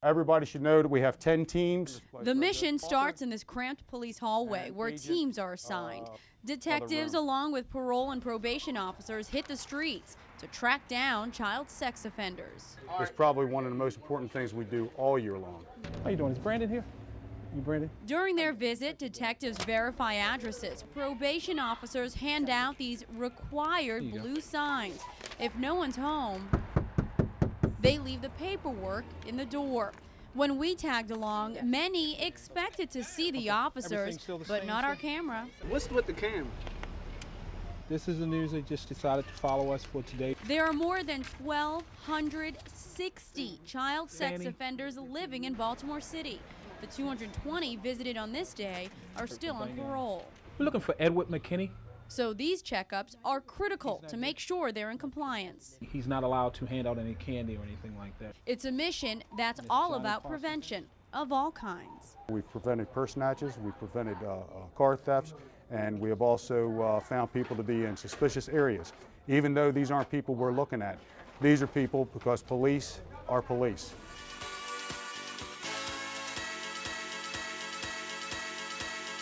Everybody should know that we have 10 teams. The mission starts in this cramped police hallway where teams are assigned. Detectives along with parole and probation officers hit the streets to track down child sex offenders. It's probably one of the most important things we do all year long. How you doing? Is Brandon here? You Brandon? During their visit, detectives verify addresses. Probation officers hand out these required blue signs. If no one's home, they leave the paperwork in the door. When we tagged along, many expected to see the officers, but not our camera. What's with the camera? This is the news. They just decided to follow us for today. There are more than 1,260 child sex offenders living in Baltimore City. The 220 visited on this day are still on parole. We're looking for Edward McKinney. So these checkups are critical to make sure they're in compliance. He's not allowed to hand out any candy or anything like that. It's a mission that's all about prevention of all kinds. We've prevented purse snatches, we've prevented car thefts, and we have also found people to be in suspicious areas. Even though these aren't people we're looking at, these are people because police are police.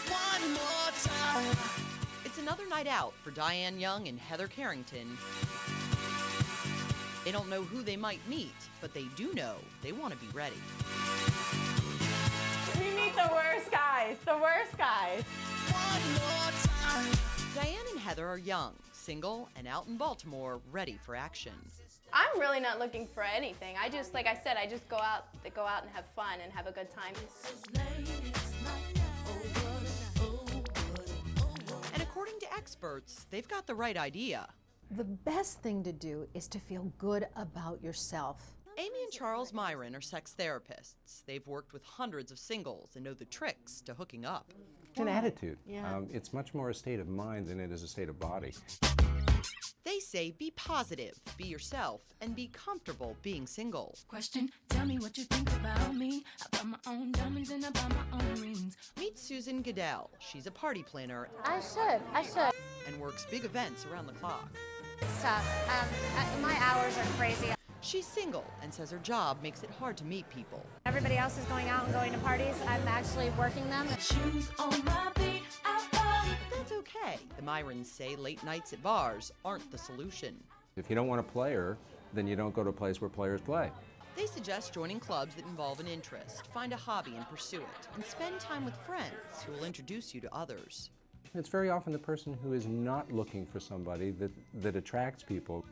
One more time. It's another night out for Diane Young and Heather Carrington. They don't know who they might meet, but they do know they want to be ready. We meet the worst guys, the worst guys. One more time. Diane and Heather are young, single, and out in Baltimore, ready for action. I'm really not looking for anything. I just, like I said, I just go out and have fun and have a good time. And according to experts, they've got the right idea. The best thing to do is to feel good about yourself. Amy and Charles Myron are sex therapists. They've worked with hundreds of singles and know the tricks to hooking up. It's an attitude. It's much more a state of mind than it is a state of body. They say be positive, be yourself, and be comfortable being single. Question, tell me what you think about me. I buy my own diamonds and I buy my own rings. Meet Susan Goodell. She's a party planner. I should. And works big events around the clock. It's tough. My hours are crazy. She's single and says her job makes it hard to meet people. Everybody else is going out and going to parties. I'm actually working them. Shoes on my feet, But that's okay. The Myrons say late nights at bars aren't the solution. If you don't want a player, then you don't go to a place where players play. They suggest joining clubs that involve an interest, find a hobby and pursue it, and spend time with friends who will introduce you to others. It's very often the person who is not looking for somebody that attracts people.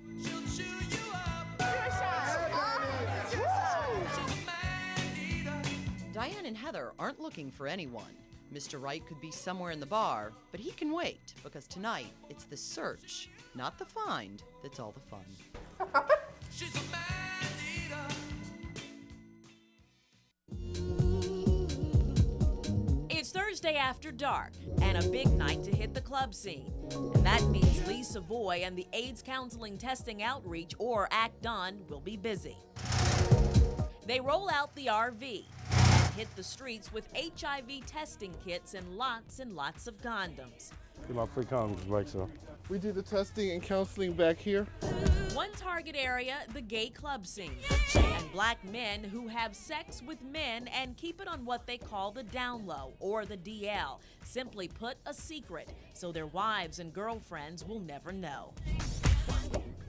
Diane and Heather aren't looking for anyone. Mr. Wright could be somewhere in the bar, but he can wait, because tonight it's the search, not the find, that's all the fun. She's a man-eater. It's Thursday after dark, and a big night to hit the club scene. And that means Lee Savoy and the AIDS Counseling Testing Outreach, or ACT DON, will be busy. They roll out the RV, hit the streets with HIV testing kits and lots of condoms. Get my free condoms back, so. We do the testing and counseling back here. One target area, the gay club scene. And black men who have sex with men and keep it on what they call the down low, or the DL. Simply put, a secret, so their wives and girlfriends will never know.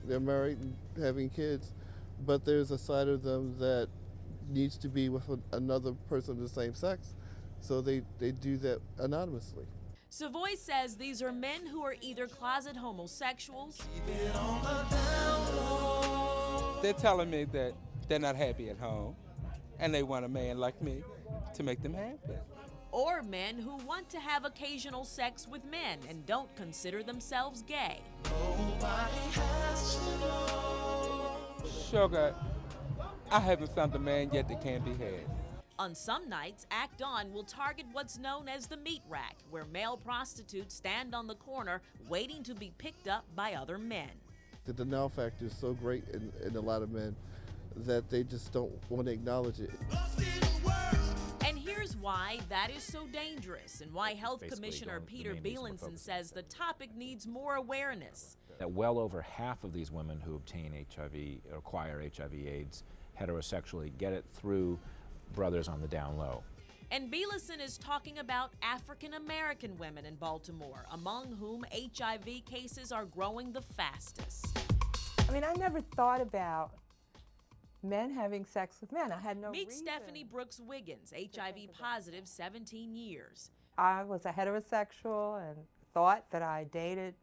They're married and having kids, but there's a side of them that needs to be with another person of the same sex, so they do that anonymously. Savoy says these are men who are either closet homosexuals. They're telling me that they're not happy at home, and they want a man like me to make them happy. Or men who want to have occasional sex with men and don't consider themselves gay. Sugar, I haven't found a man yet that can be had. On some nights, ACT ON will target what's known as the meat rack, where male prostitutes stand on the corner waiting to be picked up by other men. The denial factor is so great in a lot of men that they just don't want to acknowledge it. And here's why that is so dangerous, and why Health Commissioner Peter Bielenson says the topic needs more awareness. That well over half of these women who obtain HIV, acquire HIV/AIDS heterosexually, get it through brothers on the down low. And Belison is talking about African American women in Baltimore, among whom HIV cases are growing the fastest. I mean, I never thought about men having sex with men. I had no Meet reason. Stephanie Brooks Wiggins, HIV positive, 17 years. I was a heterosexual and thought that I dated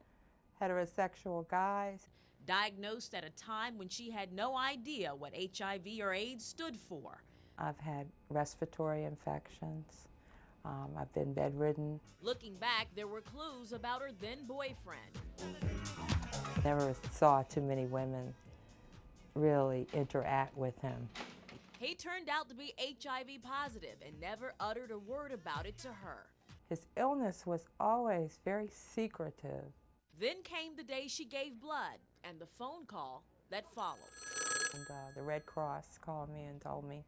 heterosexual guys. Diagnosed at a time when she had no idea what HIV or AIDS stood for. I've had respiratory infections. I've been bedridden. Looking back, there were clues about her then boyfriend. Never saw too many women really interact with him. He turned out to be HIV positive and never uttered a word about it to her. His illness was always very secretive. Then came the day she gave blood and the phone call that followed. And the Red Cross called me and told me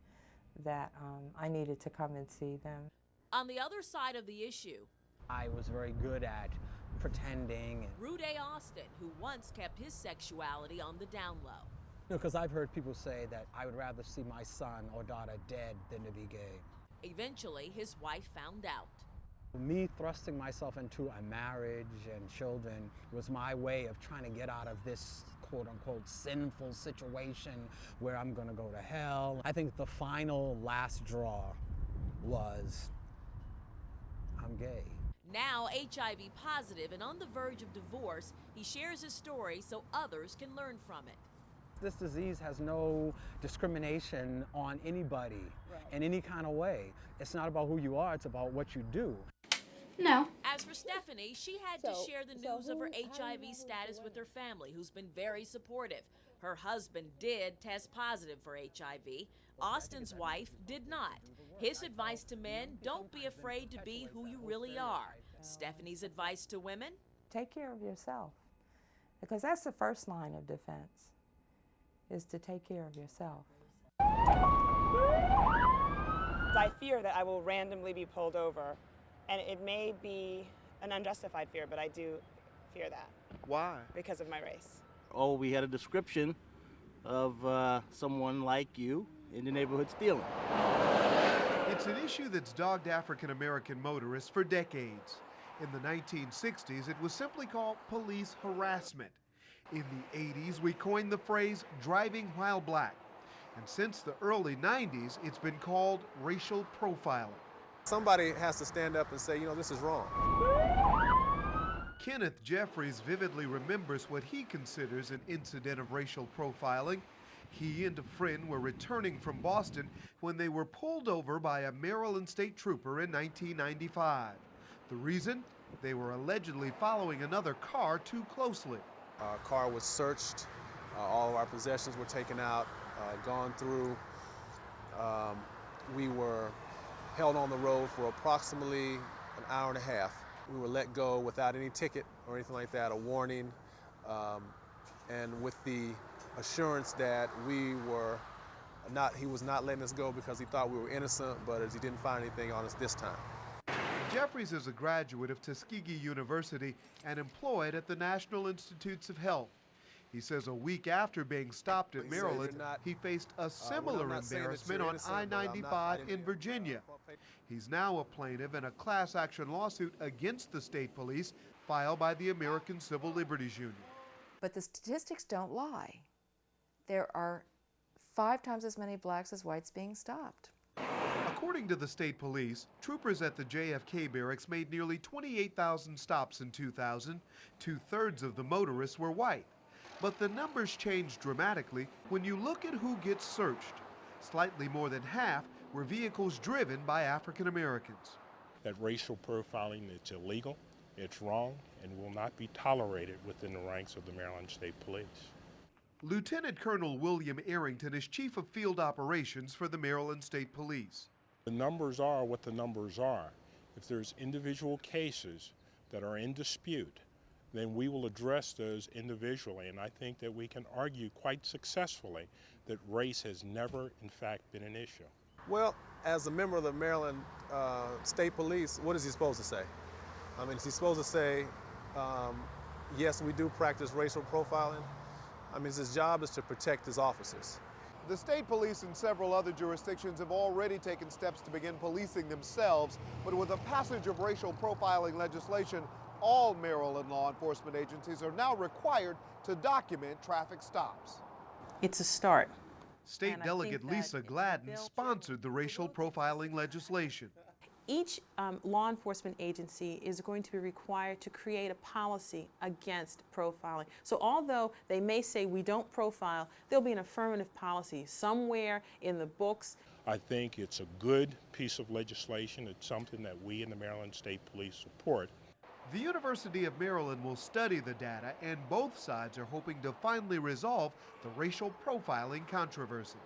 that I needed to come and see them. On the other side of the issue, I was very good at pretending. Rude Austin, who once kept his sexuality on the down low. Because I've heard people say that I would rather see my son or daughter dead than to be gay. Eventually, his wife found out. Me thrusting myself into a marriage and children was my way of trying to get out of this quote-unquote sinful situation where I'm gonna go to hell. I think the final last draw was, I'm gay. Now HIV positive and on the verge of divorce, he shares his story so others can learn from it. This disease has no discrimination on anybody in any kind of way. It's not about who you are, it's about what you do. No. As for Stephanie, she had to share the news of her HIV status with her family, who's been very supportive. Her husband did test positive for HIV. Austin's wife did not. His advice to men, don't be afraid to be who you really are. Stephanie's advice to women? Take care of yourself, because that's the first line of defense, is to take care of yourself. I fear that I will randomly be pulled over, and it may be an unjustified fear, but I do fear that. Why? Because of my race. Oh, we had a description of someone like you in the neighborhood stealing. It's an issue that's dogged African-American motorists for decades. In the 1960s, it was simply called police harassment. In the 80s, we coined the phrase driving while black. And since the early 90s, it's been called racial profiling. Somebody has to stand up and say, you know, this is wrong. Kenneth Jeffries vividly remembers what he considers an incident of racial profiling. He and a friend were returning from Boston when they were pulled over by a Maryland state trooper in 1995. The reason? They were allegedly following another car too closely. Our car was searched, all of our possessions were taken out, gone through. We were held on the road for approximately an hour and a half. We were let go without any ticket or anything like that, a warning, and with the assurance that he was not letting us go because he thought we were innocent, but as he didn't find anything on us this time. Jeffries is a graduate of Tuskegee University and employed at the National Institutes of Health. He says a week after being stopped at Maryland, he faced a similar embarrassment on I-95 in Virginia. He's now a plaintiff in a class action lawsuit against the state police filed by the American Civil Liberties Union. But the statistics don't lie. There are 5 times as many blacks as whites being stopped. According to the state police, troopers at the JFK barracks made nearly 28,000 stops in 2000. 2/3 of the motorists were white. But the numbers change dramatically when you look at who gets searched. Slightly more than half were vehicles driven by African Americans. That racial profiling is illegal, it's wrong, and will not be tolerated within the ranks of the Maryland State Police. Lieutenant Colonel William Arrington is Chief of Field Operations for the Maryland State Police. The numbers are what the numbers are. If there's individual cases that are in dispute, then we will address those individually, and I think that we can argue quite successfully that race has never, in fact, been an issue. Well, as a member of the Maryland State Police, what is he supposed to say? I mean, is he supposed to say, yes, we do practice racial profiling? I mean, his job is to protect his officers. The state police in several other jurisdictions have already taken steps to begin policing themselves, but with the passage of racial profiling legislation, all Maryland law enforcement agencies are now required to document traffic stops. It's a start. State Delegate Lisa Gladden sponsored the racial profiling legislation. Each law enforcement agency is going to be required to create a policy against profiling. So although they may say we don't profile, there'll be an affirmative policy somewhere in the books. I think it's a good piece of legislation. It's something that we in the Maryland State Police support. The University of Maryland will study the data, and both sides are hoping to finally resolve the racial profiling controversy.